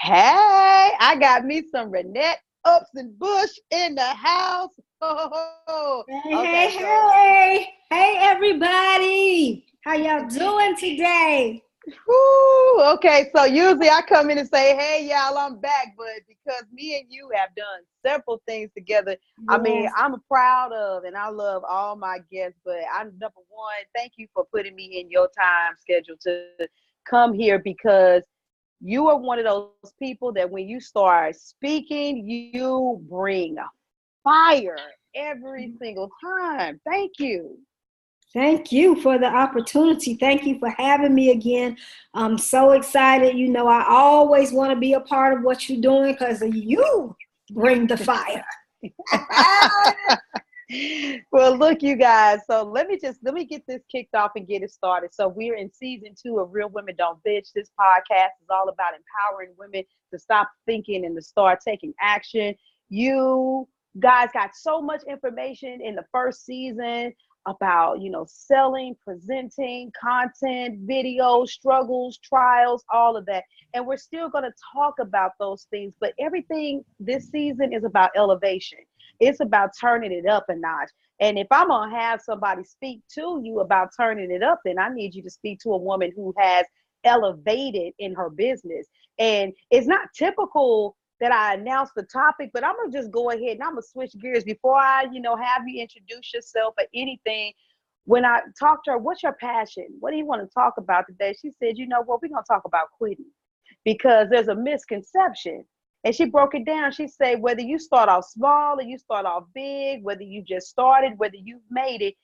Hey, I got me some Renette Ups and Bush in the house. Oh, Hey, hey, okay, so hey. Hey, everybody. How y'all doing today? okay, so usually I come in and say, "Hey, y'all, I'm back," but because me and you have done several things together, I mean, Yes. I'm proud of and I love all my guests. But I'm number one. Thank you for putting me in your time schedule to come here because you are one of those people that when you start speaking, you bring fire every single time. Thank you. Thank you for the opportunity. Thank you for having me again. I'm so excited. You know, I always want to be a part of what you're doing because you bring the fire. Well, look, you guys. So let me get this kicked off and get it started. So we're in season 2 of Real Women Don't Bitch. This podcast is all about empowering women to stop thinking and to start taking action. You guys got so much information in the first season about selling, presenting, content, videos, struggles, trials, all of that. And we're still going to talk about those things, but everything this season is about elevation. It's about turning it up a notch. And if I'm going to have somebody speak to you about turning it up, then I need you to speak to a woman who has elevated in her business. And it's not typical that I announce the topic, but I'm going to just go ahead and I'm going to switch gears before I, have you introduce yourself or anything. When I talked to her, what's your passion? What do you want to talk about today? She said, you know what, we're going to talk about quitting because there's a misconception. And she broke it down. She said, whether you start off small or you start off big, whether you just started, whether you've made it,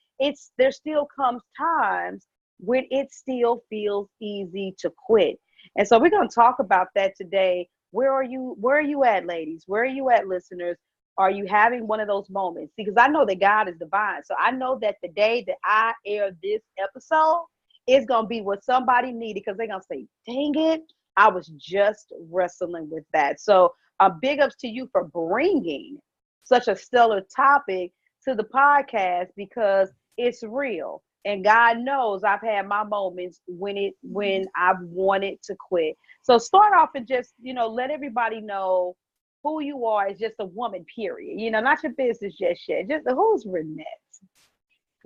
there still comes times when it still feels easy to quit. And so we're going to talk about that today. Where are you at, ladies? Where are you at, listeners? Are you having one of those moments? Because I know that God is divine. So I know that the day that I air this episode, it's going to be what somebody needed because they're going to say, dang it, I was just wrestling with that. So big ups to you for bringing such a stellar topic to the podcast because it's real. And God knows I've had my moments when I've wanted to quit. So start off and just, let everybody know who you are as just a woman, period. Not your business just yet. Just who's Renette?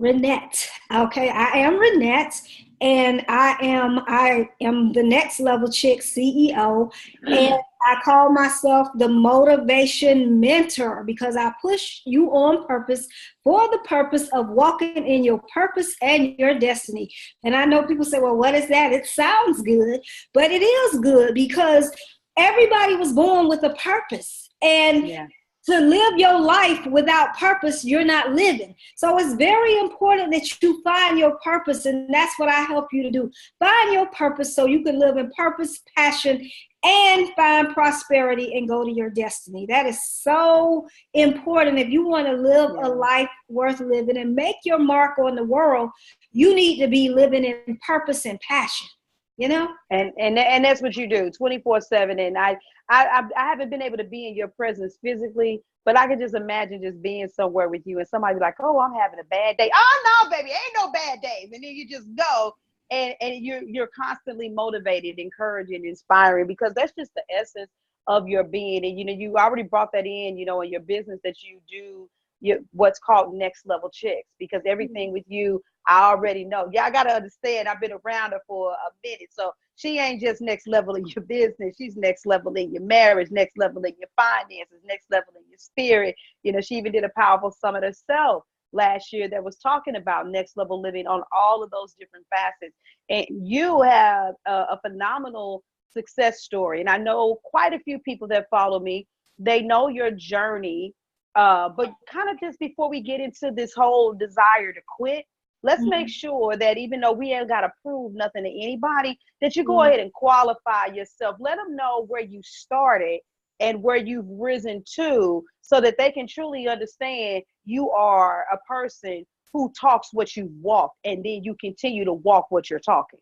Renette. Okay, I am Renette, and I am the Next Level Chick CEO, and I call myself the motivation mentor because I push you on purpose for the purpose of walking in your purpose and your destiny. And I know people say, well, what is that? It sounds good, but it is good because everybody was born with a purpose. And Yeah. to live your life without purpose, you're not living. So it's very important that you find your purpose, and that's what I help you to do. Find your purpose so you can live in purpose, passion, and find prosperity and go to your destiny. That is so important. If you want to live a life worth living and make your mark on the world, you need to be living in purpose and passion. And that's what you do 24/7. And I haven't been able to be in your presence physically, but I can just imagine just being somewhere with you and somebody be like, oh, I'm having a bad day. Oh no, baby, ain't no bad days. And then you just go and you're constantly motivated, encouraging, inspiring, because that's just the essence of your being. And you already brought that in your business that you do what's called Next Level Chicks, because everything with you I already know. Yeah, I gotta understand. I've been around her for a minute. So she ain't just next level in your business. She's next level in your marriage, next level in your finances, next level in your spirit. She even did a powerful summit herself last year that was talking about next level living on all of those different facets. And you have a phenomenal success story. And I know quite a few people that follow me, they know your journey. But kind of just before we get into this whole desire to quit, let's make sure that even though we ain't got to prove nothing to anybody, that you go ahead and qualify yourself. Let them know where you started and where you've risen to so that they can truly understand you are a person who talks what you walk and then you continue to walk what you're talking.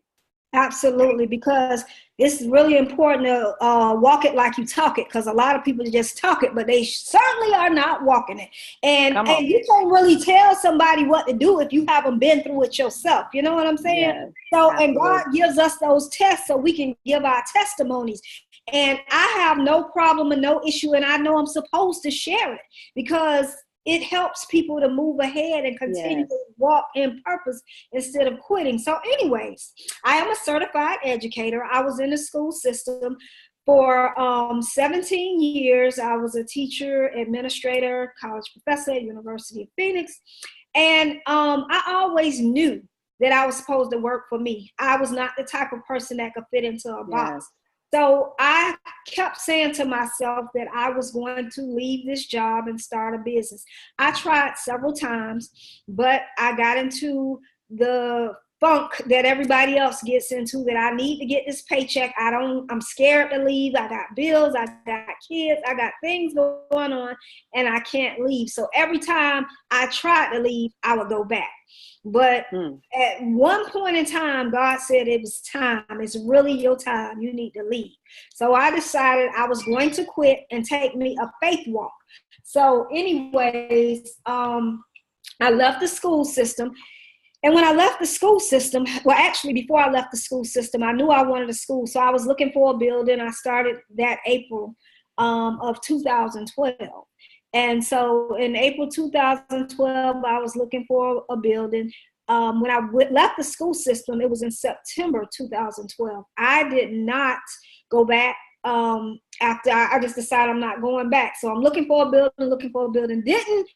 Absolutely, because it's really important to walk it like you talk it, because a lot of people just talk it, but they certainly are not walking it. And you can't really tell somebody what to do if you haven't been through it yourself. You know what I'm saying? Yes, So, absolutely. and God gives us those tests so we can give our testimonies. And I have no problem and no issue, and I know I'm supposed to share it because it helps people to move ahead and continue to walk in purpose instead of quitting. So anyways, I am a certified educator. I was in the school system for 17 years. I was a teacher, administrator, college professor at University of Phoenix. And I always knew that I was supposed to work for me. I was not the type of person that could fit into a box. So I kept saying to myself that I was going to leave this job and start a business. I tried several times, but I got into the funk that everybody else gets into, that I need to get this paycheck. I'm scared to leave. I got bills, I got kids, I got things going on, and I can't leave. So every time I tried to leave, I would go back. But at one point in time, God said it was time. It's really your time. You need to leave. So I decided I was going to quit and take me a faith walk. So anyways, I left the school system. And when I left the school system, well, actually, before I left the school system, I knew I wanted a school. So I was looking for a building. I started that April of 2012. And so in April 2012, I was looking for a building. When I left the school system, it was in September 2012. I did not go back after I just decided I'm not going back. So I'm looking for a building, Didn't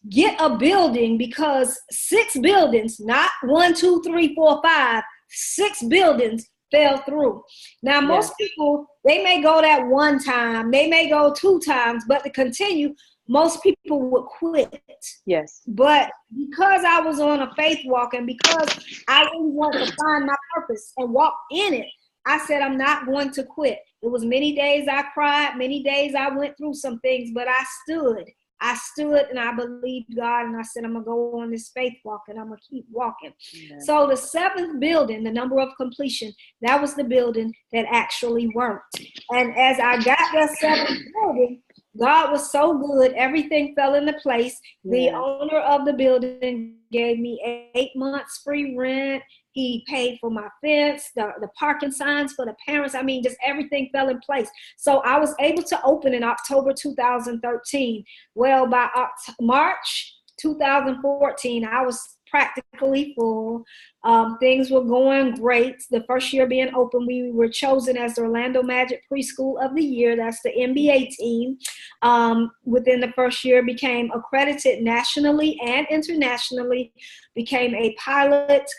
get a building because 6 buildings, not 1, 2, 3, 4, 5, 6 buildings fell through. Now, most people, they may go that one time, they may go 2 times, but to continue, most people would quit. Yes. But because I was on a faith walk and because I really wanted to find my purpose and walk in it, I said, I'm not going to quit. It was many days I cried, many days I went through some things, but I stood and I believed God, and I said, I'm going to go on this faith walk and I'm going to keep walking. Yeah. So the 7th building, the number of completion, that was the building that actually worked. And as I got that 7th building, God was so good. Everything fell into place. The owner of the building gave me 8 months free rent. He paid for my fence, the parking signs for the parents. I mean, just everything fell in place. So I was able to open in October 2013. Well, by March 2014, I was practically full. Things were going great. The first year being open, we were chosen as the Orlando Magic Preschool of the Year. That's the NBA team. Within the first year, became accredited nationally and internationally, became a pilot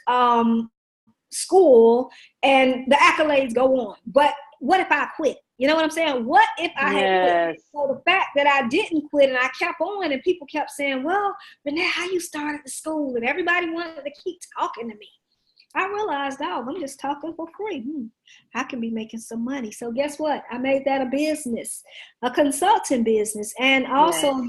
school, and the accolades go on. But what if I quit? You know what I'm saying? What if I had quit? So the fact that I didn't quit and I kept on, and people kept saying, well, Renee, how you started the school? And everybody wanted to keep talking to me. I realized, I'm just talking for free. I can be making some money. So guess what? I made that a business, a consulting business. And also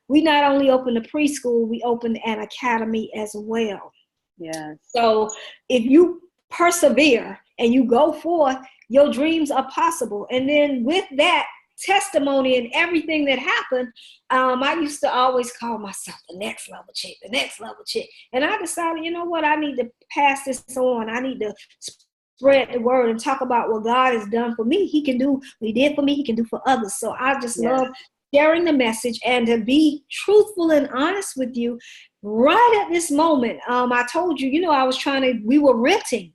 we not only opened a preschool, we opened an academy as well. Yeah. So if you persevere and you go forth, your dreams are possible. And then with that testimony and everything that happened, I used to always call myself the next level chick. And I decided, you know what? I need to pass this on. I need to spread the word and talk about what God has done for me. He can do what he did for me. He can do for others. So I just love sharing the message. And to be truthful and honest with you, right at this moment, I told you, we were renting.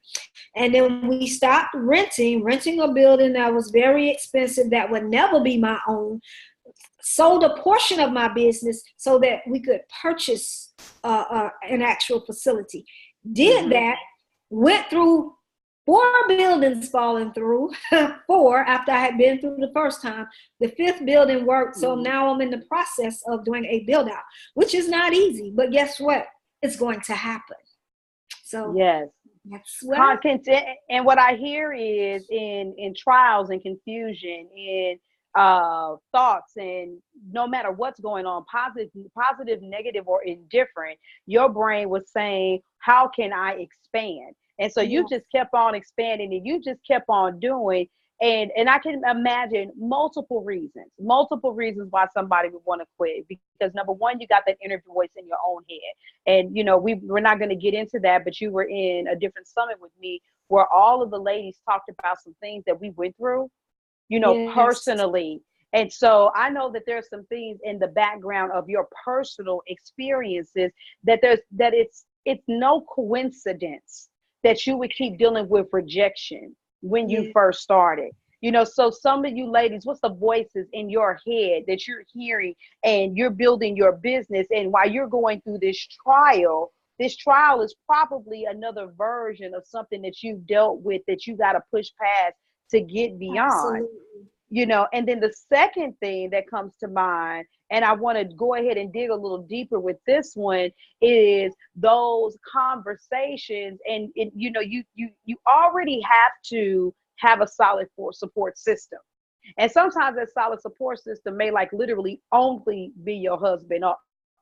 And then we stopped renting a building that was very expensive, that would never be my own, sold a portion of my business so that we could purchase an actual facility. Did that, went through 4 buildings falling through, 4 after I had been through the first time. The 5th building worked, so now I'm in the process of doing a build out, which is not easy, but guess what? It's going to happen. So yes. That's what and what I hear is in trials and confusion, in thoughts, and no matter what's going on, positive, negative, or indifferent, your brain was saying, how can I expand? And so you just kept on expanding and you just kept on doing. And I can imagine multiple reasons why somebody would want to quit. Because number one, you got that inner voice in your own head. And, you know, we're not going to get into that, but you were in a different summit with me where all of the ladies talked about some things that we went through, you know, personally. And so I know that there's some things in the background of your personal experiences that it's no coincidence that you would keep dealing with rejection when you first started. You know, so some of you ladies, what's the voices in your head that you're hearing and you're building your business, and while you're going through this trial is probably another version of something that you've dealt with that you got to push past to get beyond. Absolutely. You know, and then the second thing that comes to mind, and I want to go ahead and dig a little deeper with this one, is those conversations. And you know, you already have to have a solid support system. And sometimes that solid support system may like literally only be your husband or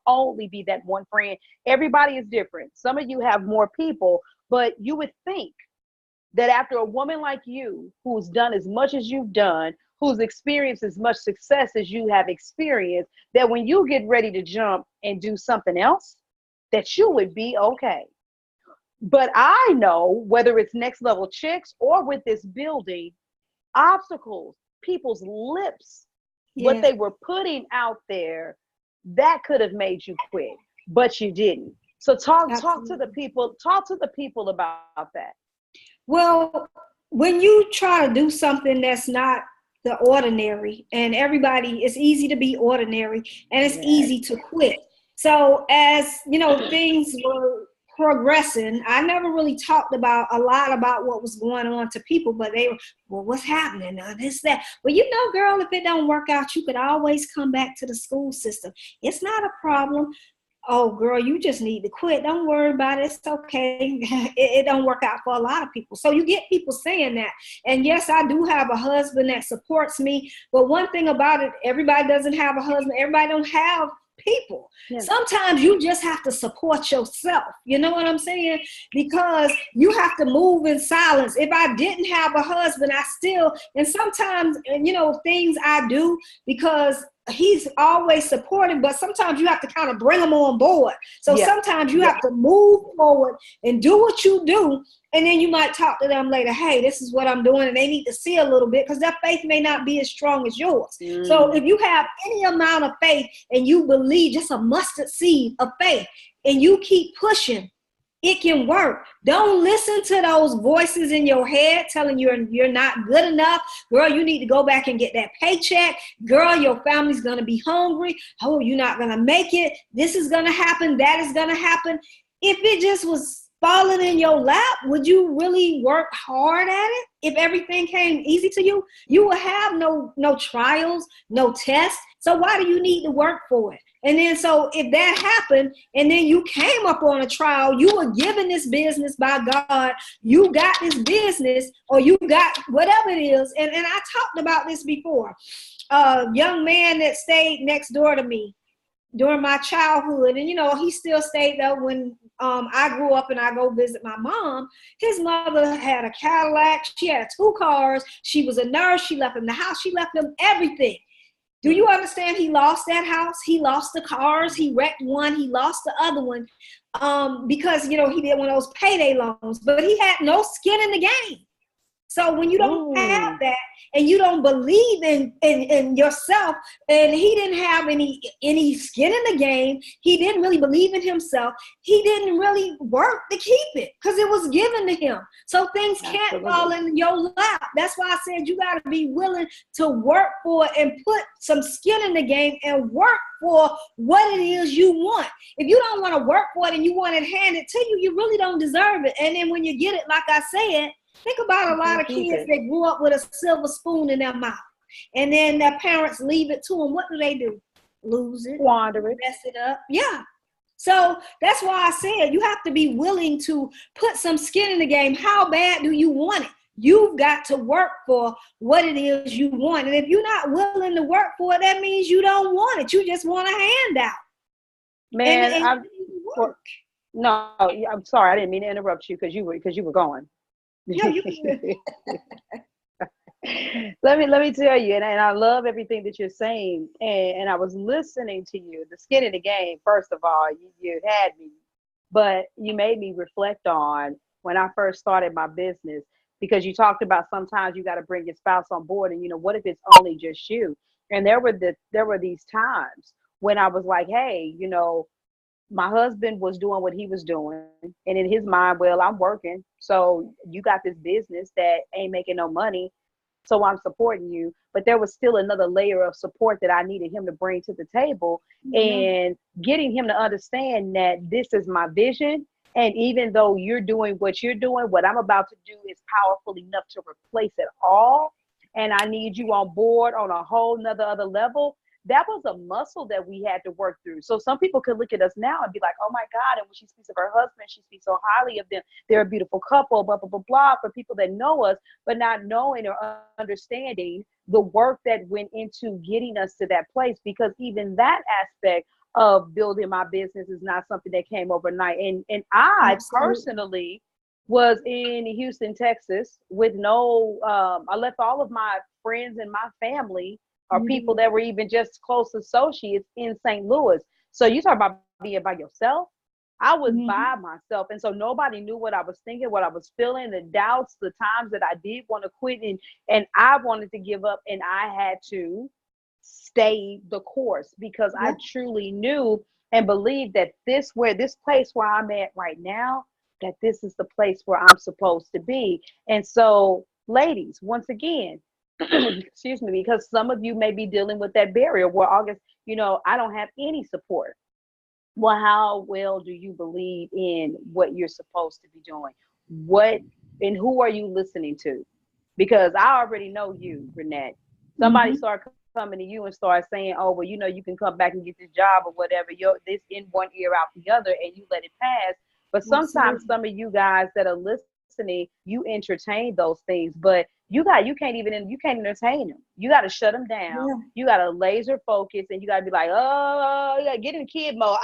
only be that one friend. Everybody is different. Some of you have more people, but you would think that after a woman like you, who's done as much as you've done, who's experienced as much success as you have experienced, that when you get ready to jump and do something else, that you would be okay. But I know, whether it's Next Level Chicks or with this building, obstacles, people's lips, what they were putting out there, that could have made you quit, but you didn't. So talk to the people about that. Well, when you try to do something that's not the ordinary, and it's easy to be ordinary, and it's easy to quit. So as you know, things were progressing, I never really talked a lot about what was going on to people, but they were, well, what's happening now, this, that. Well, you know, girl, if it don't work out, you could always come back to the school system. It's not a problem. Oh, girl, you just need to quit. Don't worry about it. It's okay. It don't work out for a lot of people. So you get people saying that. And yes, I do have a husband that supports me. But one thing about it, everybody doesn't have a husband. Everybody don't have people. Yeah. Sometimes you just have to support yourself. You know what I'm saying? Because you have to move in silence. If I didn't have a husband, and sometimes, you know, things I do because he's always supporting, but sometimes you have to kind of bring him on board. So sometimes you have to move forward and do what you do. And then you might talk to them later, hey, this is what I'm doing. And they need to see a little bit because their faith may not be as strong as yours. So if you have any amount of faith and you believe, just a mustard seed of faith, and you keep pushing, it can work. Don't listen to those voices in your head telling you you're not good enough. Girl, you need to go back and get that paycheck. Girl, your family's going to be hungry. Oh, you're not going to make it. This is going to happen. That is going to happen. If it just was falling in your lap, would you really work hard at it? If everything came easy to you, you would have no trials, no tests. So why do you need to work for it? And then so if that happened and then you came up on a trial, you were given this business by God, you got this business or you got whatever it is. And I talked about this before. A young man that stayed next door to me during my childhood, and you know, he still stayed there when I grew up and I go visit my mom. His mother had a Cadillac. She had 2 cars. She was a nurse. She left him the house. She left him everything. Do you understand? He lost that house. He lost the cars. He wrecked one. He lost the other one because, you know, he did one of those payday loans, but he had no skin in the game. So when you don't have that and you don't believe in yourself, and he didn't have any skin in the game, he didn't really believe in himself, he didn't really work to keep it because it was given to him. So things can't fall in your lap. That's why I said you got to be willing to work for it and put some skin in the game and work for what it is you want. If you don't want to work for it and you want it handed to you, you really don't deserve it. And then when you get it, like I said, think about a lot of kids that grew up with a silver spoon in their mouth, and then their parents leave it to them. What do? Lose it, squander it, mess it up. Yeah. So that's why I said you have to be willing to put some skin in the game. How bad do you want it? You've got to work for what it is you want. And if you're not willing to work for it, that means you don't want it. You just want a handout. Man, No, I'm sorry. I didn't mean to interrupt you because you were going. Yeah, you can. Let me tell you, and I love everything that you're saying. And I was listening to you. The skin in the game, first of all, you had me, but you made me reflect on when I first started my business, because you talked about sometimes you got to bring your spouse on board, and what if it's only just you? And there were these times when I was like, hey, my husband was doing what he was doing, and in his mind, well, I'm working, so you got this business that ain't making no money, so I'm supporting you. But there was still another layer of support that I needed him to bring to the table, Yeah. and getting him to understand that this is my vision. And even though you're doing what you're doing, what I'm about to do is powerful enough to replace it all. And I need you on board on a whole nother other level. That was a muscle that we had to work through. So some people could look at us now and be like, oh my God. And when she speaks of her husband, she speaks so highly of them. They're a beautiful couple, blah, blah, blah, blah, for people that know us, but not knowing or understanding the work that went into getting us to that place. Because even that aspect of building my business is not something that came overnight. And I Absolutely. personally was in Houston, Texas with I left all of my friends and my family or You people did. that were even just close associates in St. Louis. So you talk about being by yourself. I was Mhm. by myself. And so nobody knew what I was thinking, what I was feeling, the doubts, the times that I did want to quit, and I wanted to give up, and I had to stay the course because I Yeah. truly knew and believed that this place where I'm at right now, that this is the place where I'm supposed to be. And so, ladies, once again, excuse me, because some of you may be dealing with that barrier where August, I don't have any support. Well, how well do you believe in what you're supposed to be doing? What and who are you listening to? Because I already know you, Renette. Somebody Mhm. start coming to you and start saying, "Oh, well, you can come back and get this job or whatever." You're this in one ear out the other, and you let it pass. But sometimes Absolutely. some of you guys that are listening, you entertain those things, but you can't entertain them. You got to shut them down. Yeah. You got to laser focus, and you got to be like, "Oh, you got to get in kid mode."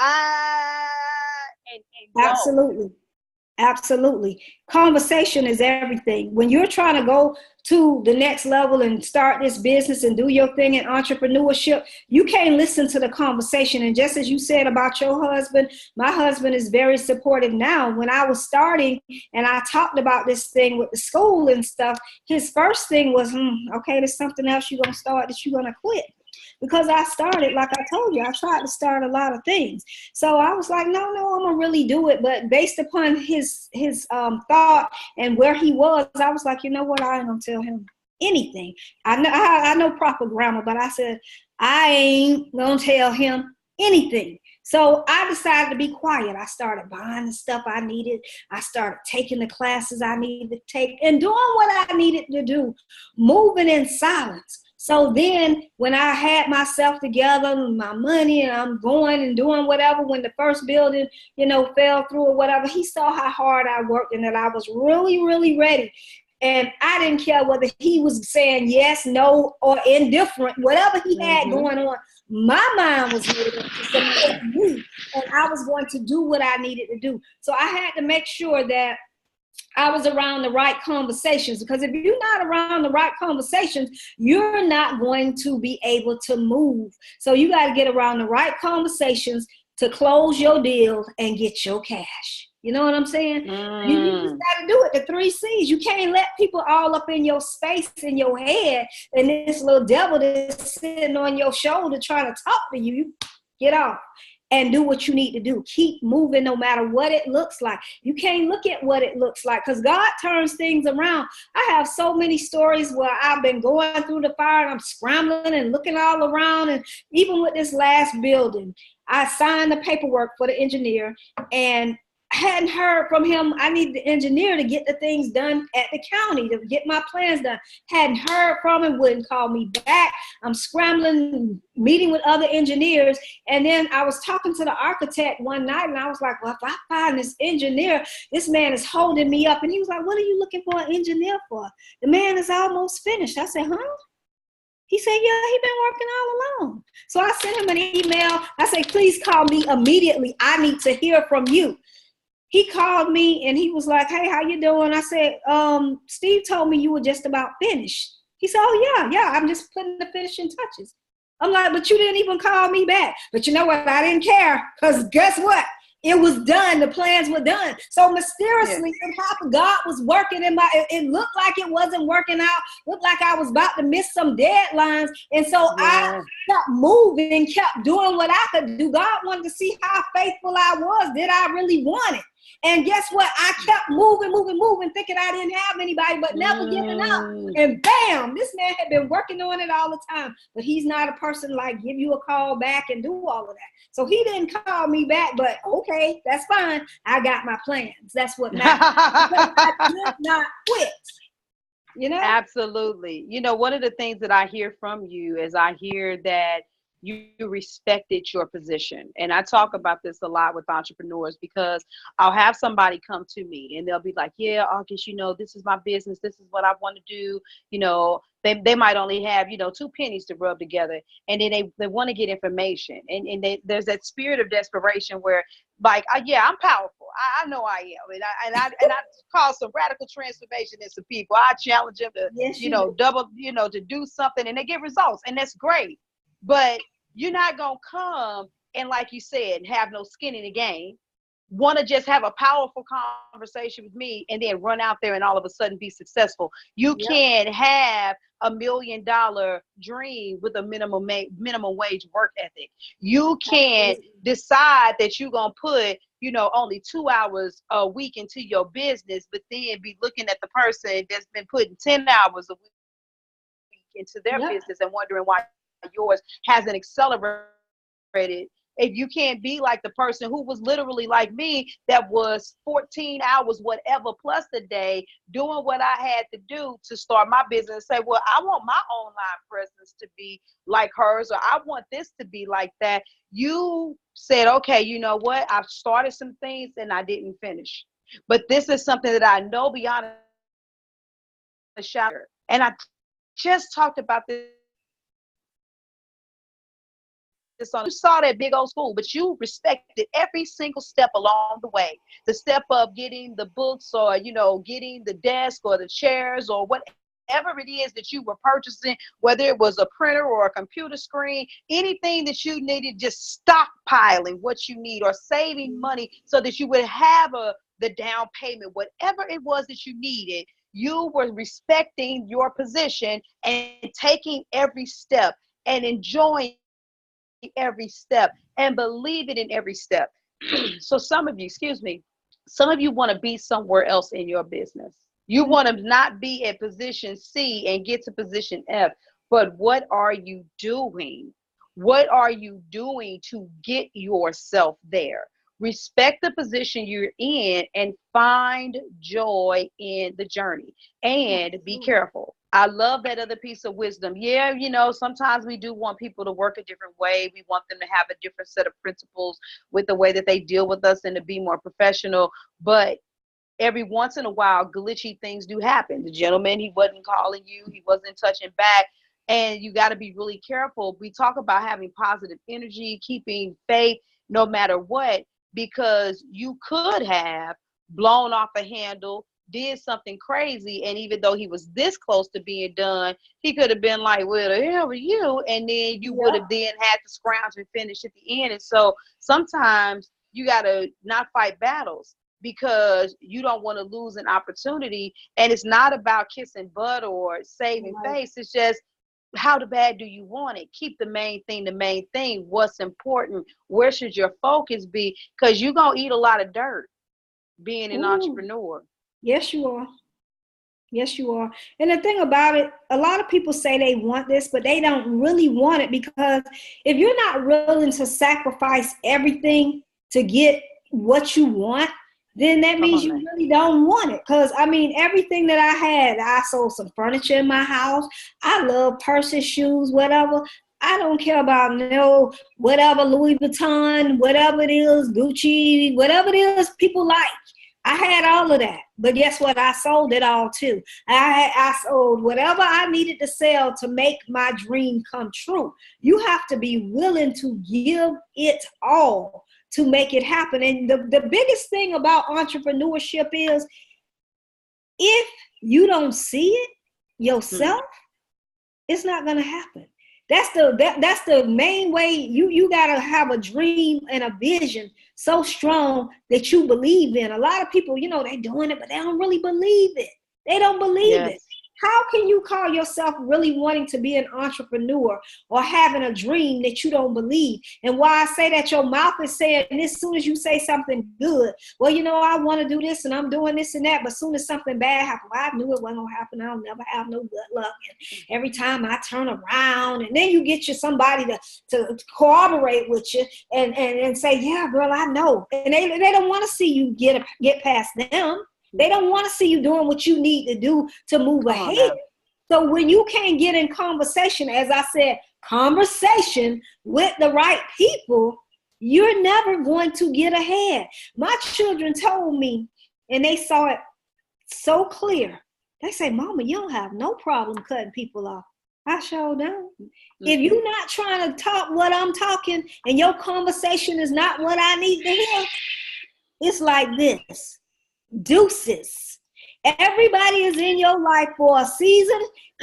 And go. Absolutely. Absolutely. Conversation is everything. When you're trying to go to the next level and start this business and do your thing in entrepreneurship, you can't listen to the conversation. And just as you said about your husband, my husband is very supportive now. When I was starting and I talked about this thing with the school and stuff, his first thing was, okay, there's something else you're going to start that you're going to quit. Because I started, like I told you, I tried to start a lot of things. So I was like, no, I'm gonna really do it. But based upon his thought and where he was, I was like, you know what, I ain't gonna tell him anything. I know proper grammar, but I said I ain't gonna tell him anything. So I decided to be quiet. I started buying the stuff I needed. I started taking the classes I needed to take and doing what I needed to do, moving in silence. So then when I had myself together, my money, and I'm going and doing whatever, when the first building, fell through or whatever, he saw how hard I worked and that I was really, really ready. And I didn't care whether he was saying yes, no, or indifferent, whatever he had Mm-hmm. going on. My mind was made up to support me, and I was going to do what I needed to do. So I had to make sure that I was around the right conversations, because if you're not around the right conversations, you're not going to be able to move. So you got to get around the right conversations to close your deal and get your cash. You know what I'm saying? You just Mm. got to do it. The 3 C's. You can't let people all up in your space, in your head, and this little devil that's sitting on your shoulder trying to talk to you. Get off and do what you need to do. Keep moving no matter what it looks like. You can't look at what it looks like, because God turns things around. I have so many stories where I've been going through the fire and I'm scrambling and looking all around. And even with this last building, I signed the paperwork for the engineer and hadn't heard from him. I need the engineer to get the things done at the county, to get my plans done. Hadn't heard from him, wouldn't call me back. I'm scrambling, meeting with other engineers. And then I was talking to the architect one night, and I was like, well, if I find this engineer, this man is holding me up. And he was like, what are you looking for an engineer for? The man is almost finished. I said, huh? He said, yeah, he been working all along. So I sent him an email. I said, please call me immediately. I need to hear from you. he called me and he was like, hey, how you doing? I said, Steve told me you were just about finished. He said, oh, yeah, I'm just putting the finishing touches. I'm like, but you didn't even call me back. But you know what? I didn't care, because guess what? It was done. The plans were done. So mysteriously, God was working in it looked like it wasn't working out. Looked like I was about to miss some deadlines. And so I kept moving, kept doing what I could do. God wanted to see how faithful I was. Did I really want it? And guess what? I kept moving, thinking I didn't have anybody, but never giving up. And bam, this man had been working on it all the time. But he's not a person like give you a call back and do all of that. So he didn't call me back, but okay, that's fine. I got my plans. That's what matters. I did not quit. You know? Absolutely. You know, one of the things that I hear from you is I hear that you respected your position. And I talk about this a lot with entrepreneurs, because I'll have somebody come to me and they'll be like, yeah, August, you know, this is my business. This is what I want to do. You know, they might only have, you know, 2 pennies to rub together, and then they want to get information. And there's that spirit of desperation where, like, yeah, I'm powerful. I know I am. And I cause some radical transformation in some people. I challenge them to, you know, to do something, and they get results. And that's great. But you're not going to come and, like you said, have no skin in the game, want to just have a powerful conversation with me and then run out there and all of a sudden be successful. You can't have $1 million dream with a minimum wage work ethic. You can't decide that you're going to put, you know, only 2 hours a week into your business, but then be looking at the person that's been putting 10 hours a week into their business and wondering why yours hasn't accelerated. If you can't be like the person who was literally like me, that was 14 hours, whatever, plus the day, doing what I had to do to start my business, say, well, I want my online presence to be like hers, or I want this to be like that. You said, okay, you know what? I've started some things and I didn't finish. But this is something that I know beyond a shadow. And I just talked about this on. You saw that big old school, but you respected every single step along the way. The step of getting the books, or, you know, getting the desk or the chairs or whatever it is that you were purchasing, whether it was a printer or a computer screen, anything that you needed, just stockpiling what you need, or saving money so that you would have the down payment, whatever it was that you needed. You were respecting your position and taking every step and enjoying every step and believing in every step. So some of you want to be somewhere else in your business. You want to not be at position C and get to position F, but what are you doing? What are you doing to get yourself there? Respect the position you're in and find joy in the journey, and be careful. I love that other piece of wisdom. Yeah, you know, sometimes we do want people to work a different way. We want them to have a different set of principles with the way that they deal with us and to be more professional. But every once in a while, glitchy things do happen. The gentleman, he wasn't calling you. He wasn't touching back. And you got to be really careful. We talk about having positive energy, keeping faith no matter what, because you could have blown off a handle, did something crazy, and even though he was this close to being done, he could have been like, well, the hell are you? And then you would have then had to scrounge and finish at the end. And so sometimes you got to not fight battles because you don't want to lose an opportunity. And it's not about kissing butt or saving face. It's just, how bad do you want it? Keep the main thing. What's important? Where should your focus be? Because you're going to eat a lot of dirt being an entrepreneur. Yes, you are. Yes, you are. And the thing about it, a lot of people say they want this, but they don't really want it, because if you're not willing to sacrifice everything to get what you want, then that means you really don't want it. Because, I mean, everything that I had, I sold some furniture in my house. I love purses, shoes, whatever. I don't care about no whatever, Louis Vuitton, whatever it is, Gucci, whatever it is people like. I had all of that, but guess what? I sold it all too. I sold whatever I needed to sell to make my dream come true. You have to be willing to give it all. to make it happen. And the biggest thing about entrepreneurship is if you don't see it yourself, it's not going to happen. That's the main way. You got to have a dream and a vision so strong that you believe in. A lot of people, they doing it, but they don't really believe it. They don't believe it. How can you call yourself really wanting to be an entrepreneur or having a dream that you don't believe? And why I say that, your mouth is saying, and as soon as you say something good, well, I want to do this and I'm doing this and that, but as soon as something bad happens, well, I knew it wasn't going to happen. I'll never have no good luck. And every time I turn around, and then you get you somebody to cooperate with you and say, yeah, girl, I know. And they don't want to see you get past them. They don't want to see you doing what you need to do to move ahead. So when you can't get in conversation, as I said, conversation with the right people, you're never going to get ahead. My children told me, and they saw it so clear. They say, Mama, you don't have no problem cutting people off. I sure don't. If you're not trying to talk what I'm talking and your conversation is not what I need to hear, it's like this. Deuces. Everybody is in your life for a season,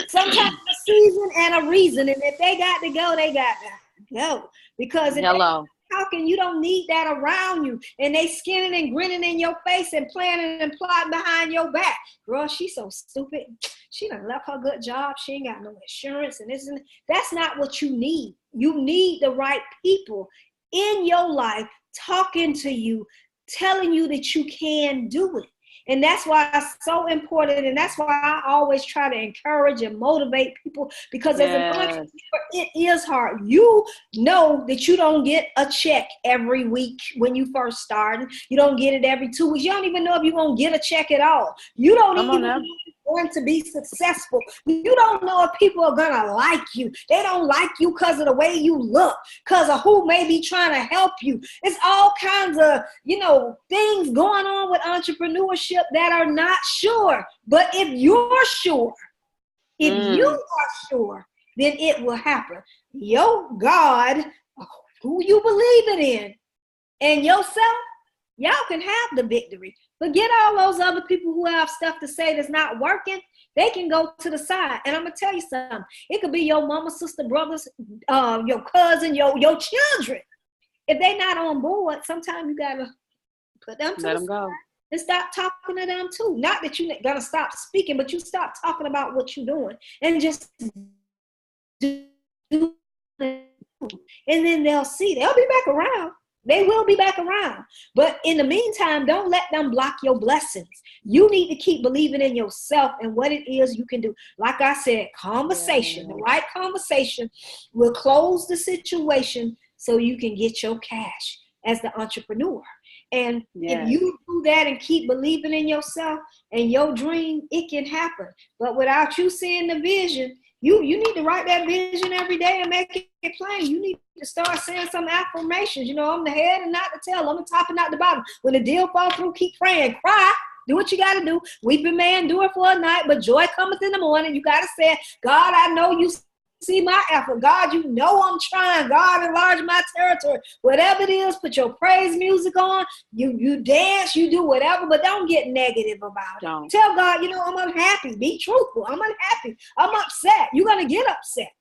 sometimes a season and a reason. And if they got to go, they got to go. Because if they're talking, you don't need that around you. And they skinning and grinning in your face and planning and plotting behind your back. Girl, she's so stupid. She done left her good job. She ain't got no insurance. And this and that's not what you need. You need the right people in your life talking to you, telling you that you can do it. And that's why it's so important. And that's why I always try to encourage and motivate people, because as an entrepreneur, it is hard. You know that you don't get a check every week when you first start. You don't get it every 2 weeks. You don't even know if you're going to get a check at all. You don't even know if you're going to be successful. You don't know if people are going to like you. They don't like you because of the way you look, because of who may be trying to help you. It's all kinds of, things going on with entrepreneurship that are not sure. But if you're sure, then it will happen. Your God, who you believe it in, and yourself, y'all can have the victory. Forget all those other people who have stuff to say that's not working. They can go to the side. And I'm going to tell you something. It could be your mama, sister, brothers, your cousin, your children. If they're not on board, sometimes you got to put them to the side and stop talking to them too. Not that you're going to stop speaking, but you stop talking about what you're doing and just do. And then they'll see. They'll be back around. They will be back around. But in the meantime, don't let them block your blessings. You need to keep believing in yourself and what it is you can do. Like I said, conversation, the right conversation will close the situation so you can get your cash as the entrepreneur. And if you do that and keep believing in yourself and your dream, it can happen. But without you seeing the vision, you need to write that vision every day and make it plain. You need to start saying some affirmations. I'm the head and not the tail. I'm the top and not the bottom. When the deal falls through, keep praying. Cry. Do what you got to do. Weeping may endure for a night, but joy cometh in the morning. You got to say, God, I know you see my effort. God, you know I'm trying. God, enlarge my territory. Whatever it is, put your praise music on. You dance, you do whatever, but don't get negative about it. Tell God, I'm unhappy. Be truthful. I'm unhappy. I'm upset. You're going to get upset.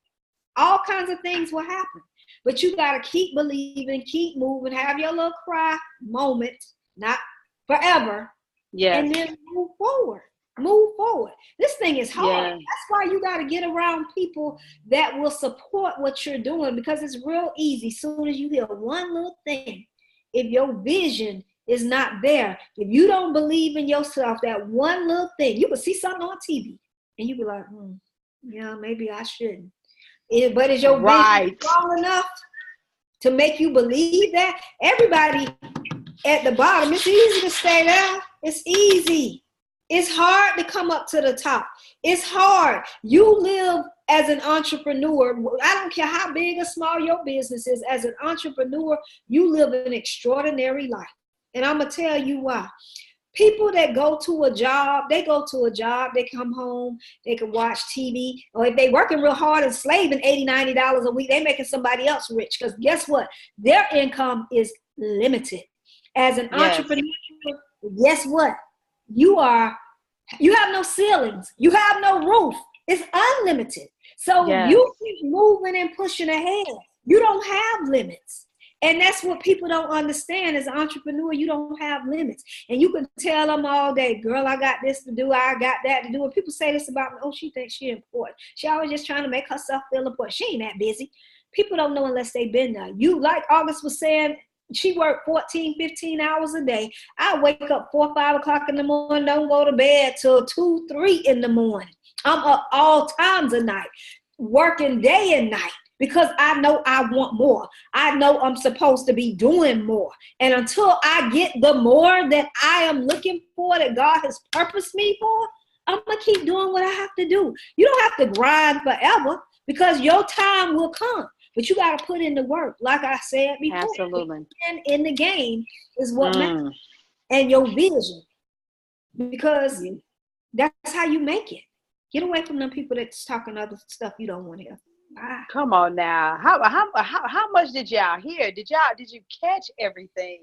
All kinds of things will happen. But you got to keep believing, keep moving, have your little cry moment, not forever. Yes. And then move forward. Move forward. This thing is hard. That's why you got to get around people that will support what you're doing, because it's real easy. Soon as you hear one little thing, if your vision is not there, if you don't believe in yourself, that one little thing, you can see something on TV and you be like, maybe I shouldn't. But is your vision strong enough to make you believe that? Everybody at the bottom, it's easy to stay there. It's easy. It's hard to come up to the top. It's hard. You live as an entrepreneur. I don't care how big or small your business is. As an entrepreneur, you live an extraordinary life. And I'm going to tell you why. People that go to a job, they come home, they can watch TV. Or if they working real hard and slaving $80, $90 a week, they making somebody else rich. Because guess what? Their income is unlimited. As an Yes. entrepreneur, guess what? You have no ceilings. You have no roof. It's unlimited. So Yes. you keep moving and pushing ahead. You don't have limits. And that's what people don't understand. As an entrepreneur, you don't have limits. And you can tell them all day, girl, I got this to do, I got that to do. And people say this about me, oh, she thinks she's important. She always just trying to make herself feel important. She ain't that busy. People don't know unless they've been there. You, like August was saying, she worked 14, 15 hours a day. I wake up 4, 5 o'clock in the morning, don't go to bed till 2, 3 in the morning. I'm up all times of night, working day and night, because I know I want more. I know I'm supposed to be doing more. And until I get the more that I am looking for, that God has purposed me for, I'm going to keep doing what I have to do. You don't have to grind forever, because your time will come. But you got to put in the work. Like I said before, Absolutely. and in the game is what matters. And your vision. Because that's how you make it. Get away from them people that's talking other stuff you don't want to hear. Come on now. How much did y'all hear? Did you catch everything?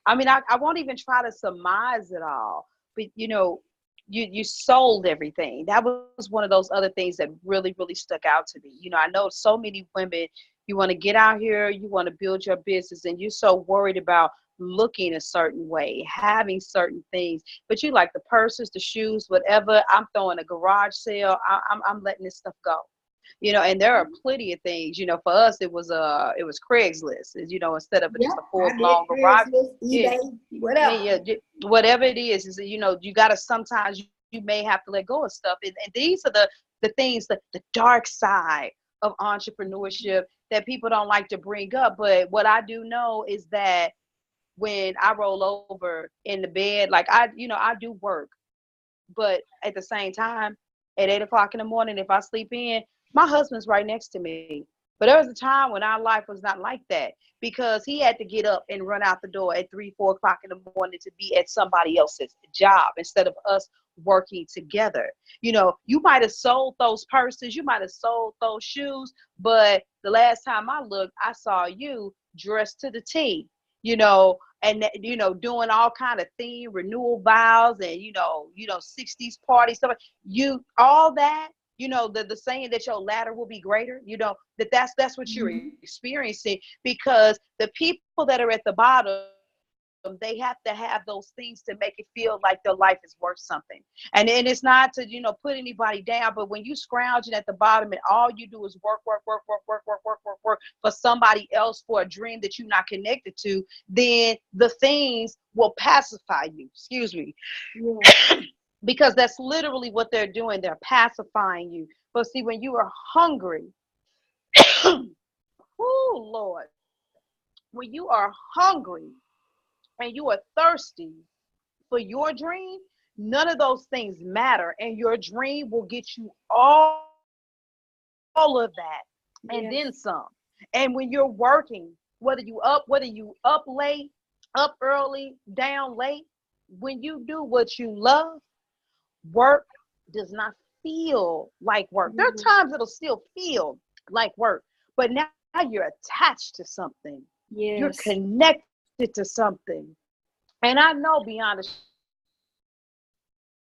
I mean, I won't even try to surmise it all. But you sold everything. That was one of those other things that really, really stuck out to me. I know so many women, you want to get out here, you want to build your business, and you're so worried about looking a certain way, having certain things, but you like the purses, the shoes, whatever. I'm throwing a garage sale. I'm letting this stuff go. And there are plenty of things. For us, it was Craigslist. Instead of just a full blown garage, eBay, whatever. Whatever it is you gotta sometimes you may have to let go of stuff, and these are the things, the dark side of entrepreneurship that people don't like to bring up. But what I do know is that when I roll over in the bed, like I do work, but at the same time, at 8 o'clock in the morning, if I sleep in, my husband's right next to me. But there was a time when our life was not like that, because he had to get up and run out the door at 3, 4 o'clock in the morning to be at somebody else's job instead of us working together. You might have sold those purses, you might have sold those shoes, but the last time I looked, I saw you dressed to the T, and doing all kind of theme renewal vows and 60s party stuff. All that. The saying that your ladder will be greater, that's what you're experiencing, because the people that are at the bottom, they have to have those things to make it feel like their life is worth something. And it's not to, put anybody down, but when you scrounging at the bottom and all you do is work for somebody else, for a dream that you're not connected to, then the things will pacify you. Excuse me. Yeah. Because that's literally what they're doing. They're pacifying you. But see, when you are hungry, oh Lord, when you are hungry and you are thirsty for your dream, none of those things matter, and your dream will get you all of that and then some. And when you're working, whether you up late, up early, down late, when you do what you love, work does not feel like work. There are times it'll still feel like work, but now you're attached to something. Yes. You're connected to something. And I know beyond a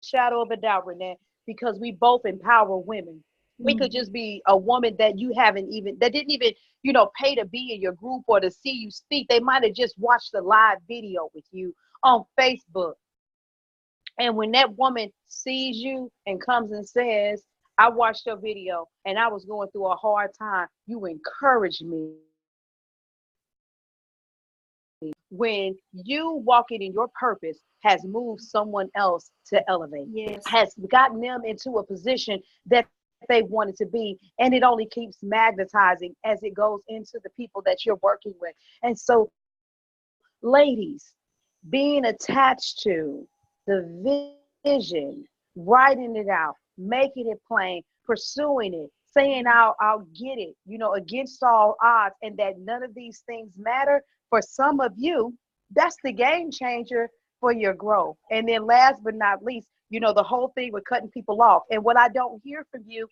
shadow of a doubt, Renee, because we both empower women. We could just be a woman that didn't even, pay to be in your group or to see you speak. They might have just watched the live video with you on Facebook. And when that woman sees you and comes and says, I watched your video and I was going through a hard time, you encourage me. When you walking in your purpose has moved someone else to elevate, has gotten them into a position that they wanted to be, and it only keeps magnetizing as it goes into the people that you're working with. And so, ladies, being attached to the vision, writing it out, making it plain, pursuing it, saying I'll get it, against all odds, and that none of these things matter. For some of you, that's the game changer for your growth. And then last but not least, the whole thing with cutting people off. And what I don't hear from you,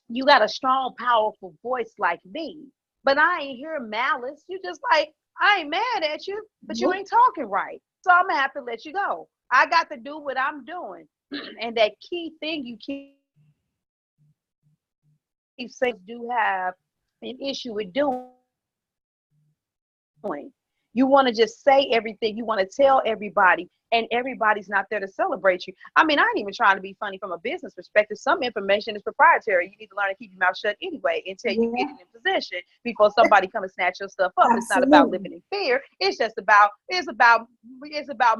you got a strong, powerful voice like me, but I ain't hear malice. You just like, I ain't mad at you, but you ain't talking right. So I'm gonna have to let you go. I got to do what I'm doing. And that key thing you keep saying do have an issue with doing. You want to just say everything. You want to tell everybody, and everybody's not there to celebrate you. I mean, I ain't even trying to be funny from a business perspective. Some information is proprietary. You need to learn to keep your mouth shut anyway until you get in position before somebody come and snatch your stuff up. Absolutely. It's not about living in fear. It's just about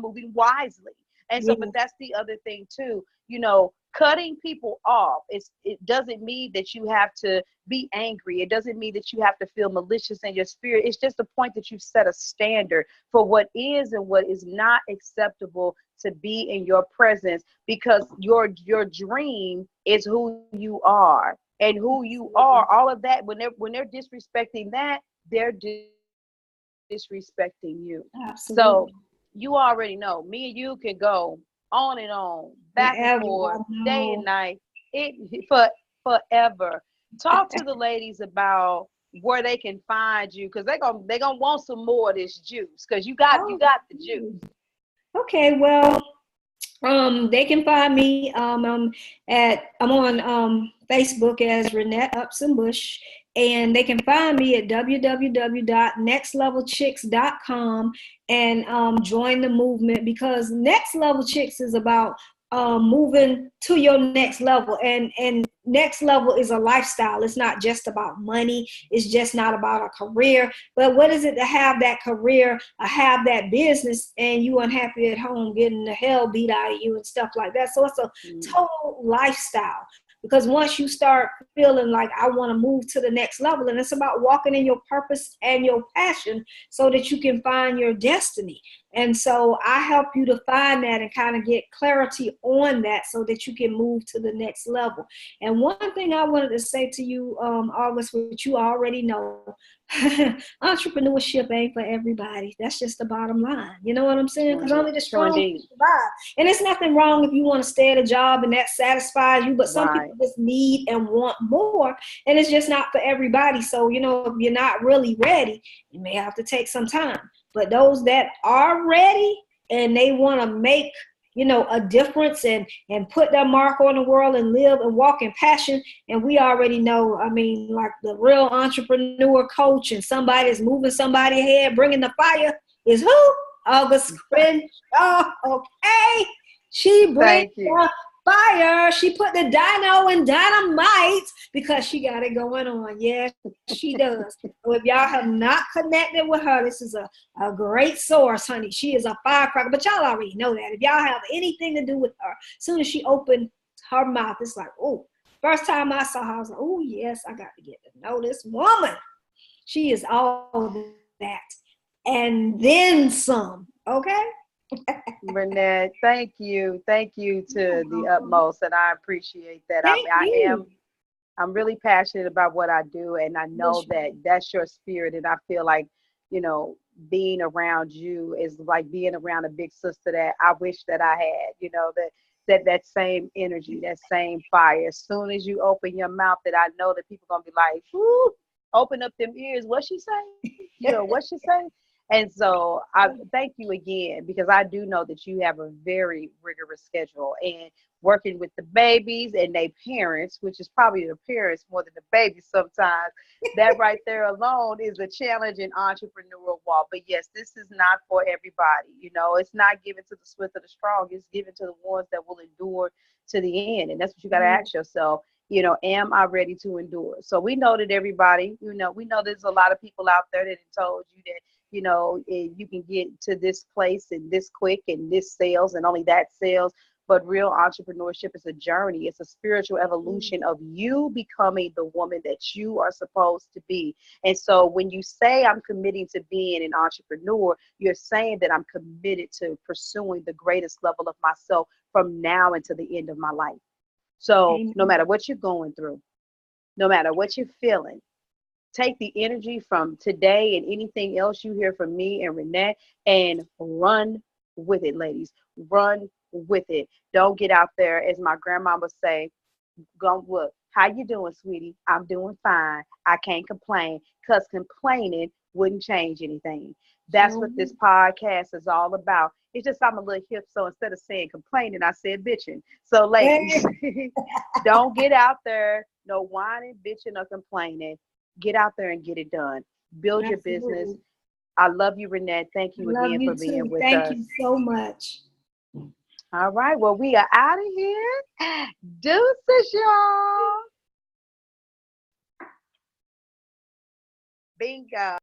moving wisely. And so, but that's the other thing too. You know, cutting people off. It doesn't mean that you have to be angry. It doesn't mean that you have to feel malicious in your spirit. It's just the point that you set a standard for what is and what is not acceptable to be in your presence, because your dream is who you are, and who you are. All of that, when they're disrespecting that, they're disrespecting you. Absolutely. So you already know, me and you can go on and on, back and forth, day and night, forever. Talk to the ladies about where they can find you, because they're gonna want some more of this juice, because you got the juice. Okay, well, they can find me. I'm on Facebook as Renette Upson-Bush, and they can find me at www.nextlevelchicks.com and join the movement, because Next Level Chicks is about moving to your next level, and next level is a lifestyle. It's not just about money. It's just not about a career. But what is it to have that career, have that business, and you unhappy at home, getting the hell beat out of you and stuff like that? So it's a total lifestyle. Because once you start feeling like I want to move to the next level, and it's about walking in your purpose and your passion so that you can find your destiny. And so I help you to find that and kind of get clarity on that so that you can move to the next level. And one thing I wanted to say to you, August, which you already know, entrepreneurship ain't for everybody. That's just the bottom line. You know what I'm saying? Because only the strong can survive. And it's nothing wrong if you want to stay at a job and that satisfies you, but some people just need and want more, and it's just not for everybody. So, you know, if you're not really ready, you may have to take some time. But those that are ready and they want to make, you know, a difference and put their mark on the world and live and walk in passion. And we already know, I mean, like the real entrepreneur coach and somebody that's moving somebody ahead, bringing the fire is who? August Crenshaw. Okay. She brings the fire. She put the dino in dynamite because she got it going on. Yeah, she does. So if y'all have not connected with her, this is a great source, honey. She is a firecracker, but y'all already know that. If y'all have anything to do with her, as soon as she opened her mouth, it's like, oh, first time I saw her, I was like, oh, yes, I got to get to know this woman. She is all of that. And then some, okay? Renette, thank you to the utmost, and I appreciate that. I'm really passionate about what I do, and I know that that's your spirit, and I feel like, you know, being around you is like being around a big sister that I wish that I had, you know, that same energy, that same fire. As soon as you open your mouth, that I know that people gonna be like, whoo, open up them ears. What she say? You know, what she say? And so I thank you again, because I do know that you have a very rigorous schedule, and working with the babies and their parents, which is probably the parents more than the babies sometimes, that right there alone is a challenge in entrepreneurial walk. But yes, this is not for everybody. You know, it's not given to the swift or the strong. It's given to the ones that will endure to the end. And that's what you got to ask yourself. You know, am I ready to endure? So we know that everybody, you know, we know there's a lot of people out there that have told you that, you know, you can get to this place and this quick and this sales and only that sales. But real entrepreneurship is a journey. It's a spiritual evolution of you becoming the woman that you are supposed to be. And so when you say I'm committing to being an entrepreneur, you're saying that I'm committed to pursuing the greatest level of myself from now until the end of my life. So no matter what you're going through, no matter what you're feeling, take the energy from today and anything else you hear from me and Renette and run with it, ladies. Run with it. Don't get out there, as my grandma would say, go what? How you doing, sweetie? I'm doing fine. I can't complain, because complaining wouldn't change anything. That's what this podcast is all about. It's just I'm a little hip, so instead of saying complaining, I said bitching. So ladies, don't get out there, no whining, bitching, or complaining. Get out there and get it done. Build your business. Absolutely. I love you, Renette. Thank you Love again you for being too. with Thank us. you so much. All right. Well, we are out of here. Deuces, y'all. Bingo.